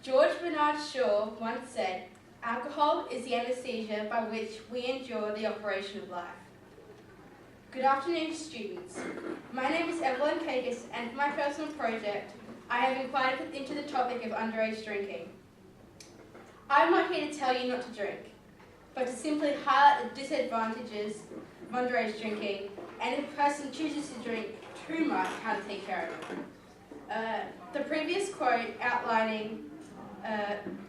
George Bernard Shaw once said, "Alcohol is the anesthesia by which we endure the operation of life." Good afternoon, students. My name is Evelyn Kagis, and for my personal project, I have inquired into the topic of underage drinking. I'm not here to tell you not to drink, but to simply highlight the disadvantages of underage drinking, and if a person chooses to drink too much, how to take care of it. The previous quote outlining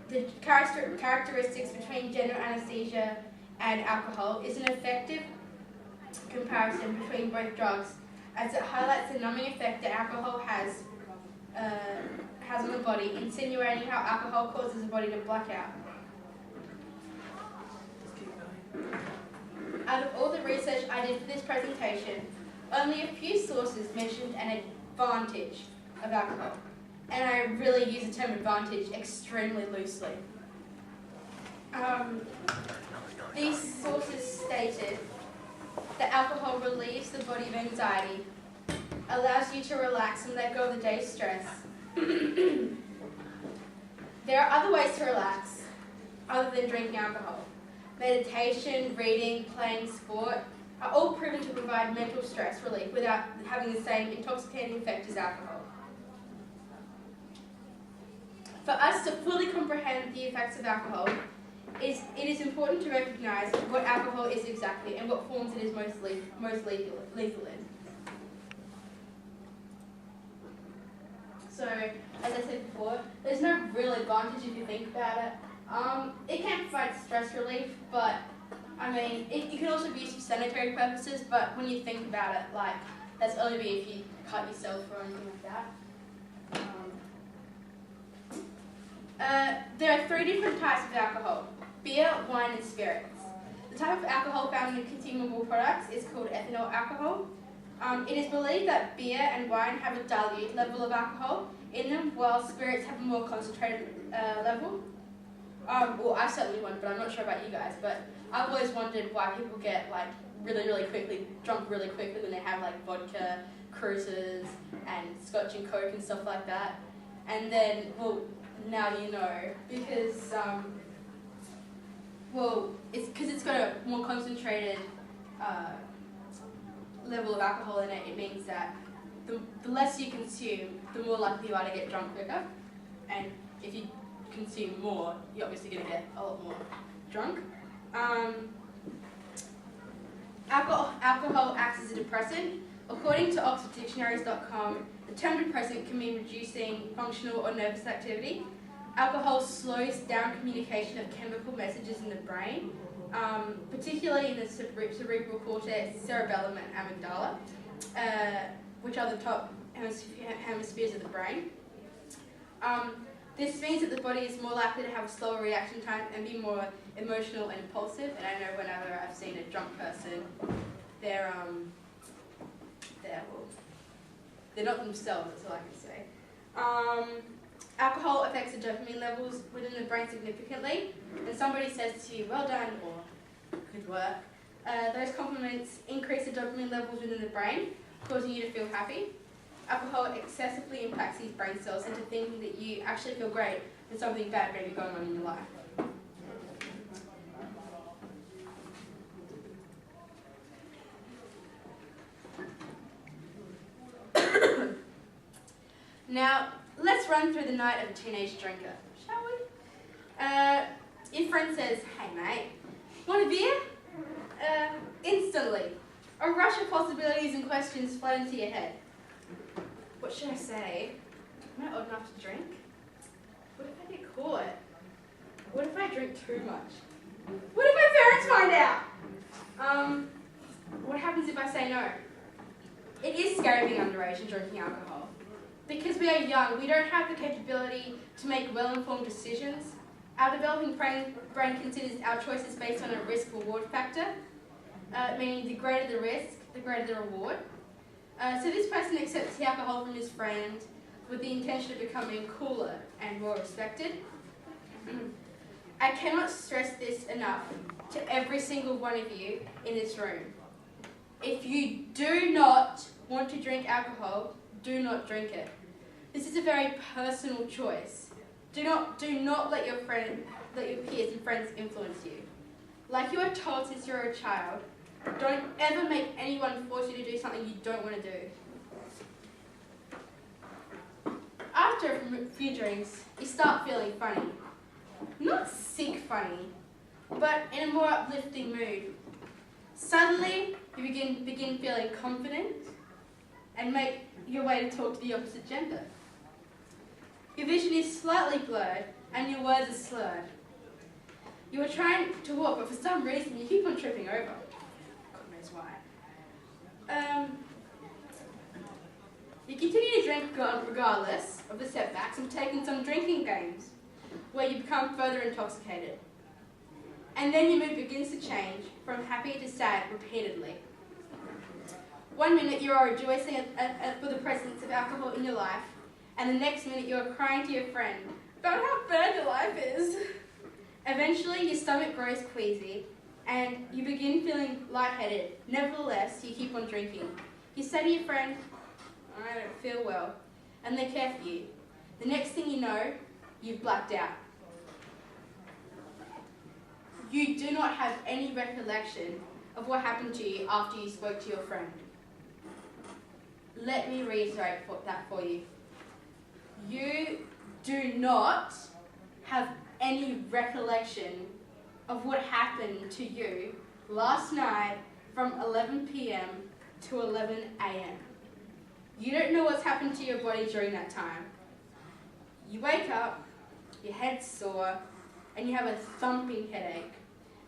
the characteristics between general anesthesia and alcohol is an effective comparison between both drugs, as it highlights the numbing effect that alcohol has on the body, insinuating how alcohol causes the body to black out. Out of all the research I did for this presentation, only a few sources mentioned an advantage of alcohol, and I really use the term advantage extremely loosely. These sources stated that alcohol relieves the body of anxiety, allows you to relax and let go of the day's stress. There are other ways to relax other than drinking alcohol. Meditation, reading, playing sport are all proven to provide mental stress relief without having the same intoxicating effect as alcohol. For us to fully comprehend the effects of alcohol, it is important to recognise what alcohol is exactly and what forms it is most lethal in. So, as I said before, there's no real advantage if you think about it. It can provide stress relief, but I mean, it can also be used for sanitary purposes, but when you think about it, like, that's only be if you cut yourself or anything like that. There are 3 different types of alcohol: beer, wine, and spirits. The type of alcohol found in consumable products is called ethanol alcohol. It is believed that beer and wine have a dilute level of alcohol in them, while spirits have a more concentrated level. Well, I certainly wondered, but I'm not sure about you guys, but I've always wondered why people get like really quickly drunk really quickly when they have like vodka, cruises, and scotch and coke and stuff like that. And then, well, now you know, because it's because it's got a more concentrated level of alcohol in it. It means that the less you consume, the more likely you are to get drunk quicker. And if you consume more, you're obviously going to get a lot more drunk. Alcohol acts as a depressant. According to OxfordDictionaries.com, the term depressant can mean reducing functional or nervous activity. Alcohol slows down communication of chemical messages in the brain, particularly in the cerebral cortex, cerebellum, and amygdala, which are the top hemispheres of the brain. This means that the body is more likely to have a slower reaction time and be more emotional and impulsive. And I know whenever I've seen a drunk person, they're not themselves. That's all I can say. Alcohol affects the dopamine levels within the brain significantly. And somebody says to you, "Well done," or "Good work," those compliments increase the dopamine levels within the brain, causing you to feel happy. Alcohol excessively impacts these brain cells into thinking that you actually feel great and something bad may be going on in your life. Now, let's run through the night of a teenage drinker, shall we? Your friend says, "Hey mate, want a beer?" Instantly, a rush of possibilities and questions flood into your head. What should I say? Am I old enough to drink? What if I get caught? What if I drink too much? What if my parents find out? What happens if I say no? It is scary being underage and drinking alcohol. Because we are young, we don't have the capability to make well-informed decisions. Our developing brain considers our choices based on a risk-reward factor, meaning the greater the risk, the greater the reward. So this person accepts the alcohol from his friend with the intention of becoming cooler and more respected. I cannot stress this enough to every single one of you in this room. If you do not want to drink alcohol, do not drink it. This is a very personal choice. Do not let your peers and friends influence you. Like you are told since you're a child, don't ever make anyone force you to do something you don't want to do. After a few drinks, you start feeling funny. Not sick funny, but in a more uplifting mood. Suddenly, you begin feeling confident and make your way to talk to the opposite gender. Your vision is slightly blurred and your words are slurred. You are trying to walk, but for some reason you keep on tripping over. God knows why. You continue to drink regardless of the setbacks and take in some drinking games where you become further intoxicated. And then your mood begins to change from happy to sad repeatedly. One minute you are rejoicing for the presence of alcohol in your life, and the next minute you are crying to your friend about how bad your life is. Eventually your stomach grows queasy and you begin feeling lightheaded. Nevertheless, you keep on drinking. You say to your friend, I don't feel well, and they care for you. The next thing you know, you've blacked out. You do not have any recollection of what happened to you after you spoke to your friend. Let me reiterate that for you. You do not have any recollection of what happened to you last night from 11 p.m. to 11 a.m. You don't know what's happened to your body during that time. You wake up, your head's sore, and you have a thumping headache,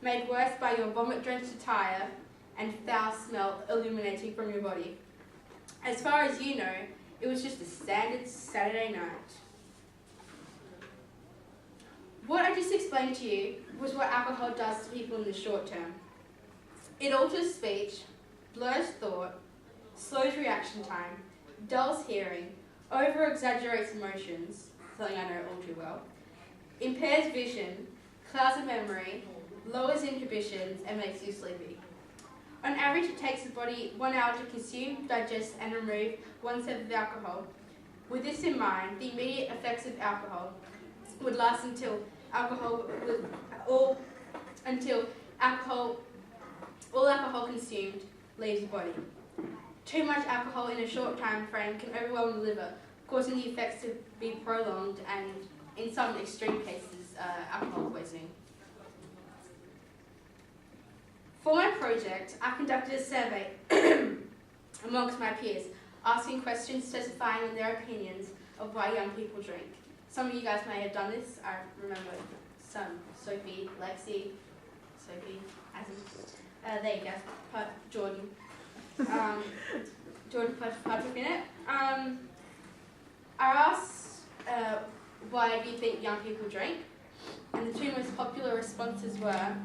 made worse by your vomit-drenched attire and foul smell illuminating from your body. As far as you know, it was just a standard Saturday night. What I just explained to you was what alcohol does to people in the short term. It alters speech, blurs thought, slows reaction time, dulls hearing, over-exaggerates emotions, something I know all too well, impairs vision, clouds the memory, lowers inhibitions, and makes you sleepy. On average, it takes the body 1 hour to consume, digest, and remove 1 sip of alcohol. With this in mind, the immediate effects of alcohol would last until all alcohol consumed leaves the body. Too much alcohol in a short time frame can overwhelm the liver, causing the effects to be prolonged and, in some extreme cases, alcohol poisoning. For my project, I conducted a survey amongst my peers, asking questions specifying on their opinions of why young people drink. Some of you guys may have done this. I remember some. Sophie, Lexi, there you go, Jordan. Jordan partook in it. I asked, why do you think young people drink? And the 2 most popular responses were,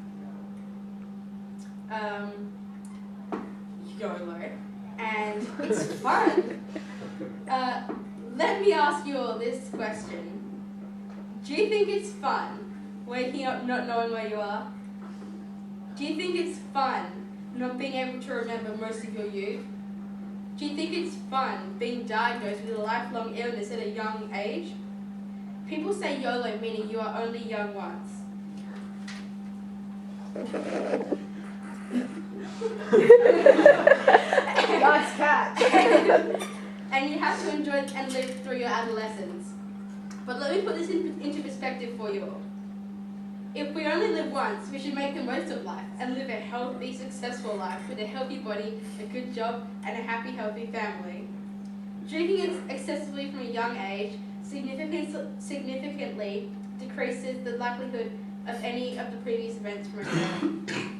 YOLO, and it's fun. Let me ask you all this question. Do you think it's fun waking up not knowing where you are? Do you think it's fun not being able to remember most of your youth? Do you think it's fun being diagnosed with a lifelong illness at a young age? People say YOLO, meaning you are only young once. Nice catch. And you have to enjoy and live through your adolescence. But let me put this into perspective for you all. If we only live once, we should make the most of life and live a healthy, successful life with a healthy body, a good job, and a happy, healthy family. Drinking excessively from a young age significantly decreases the likelihood of any of the previous events from occurring.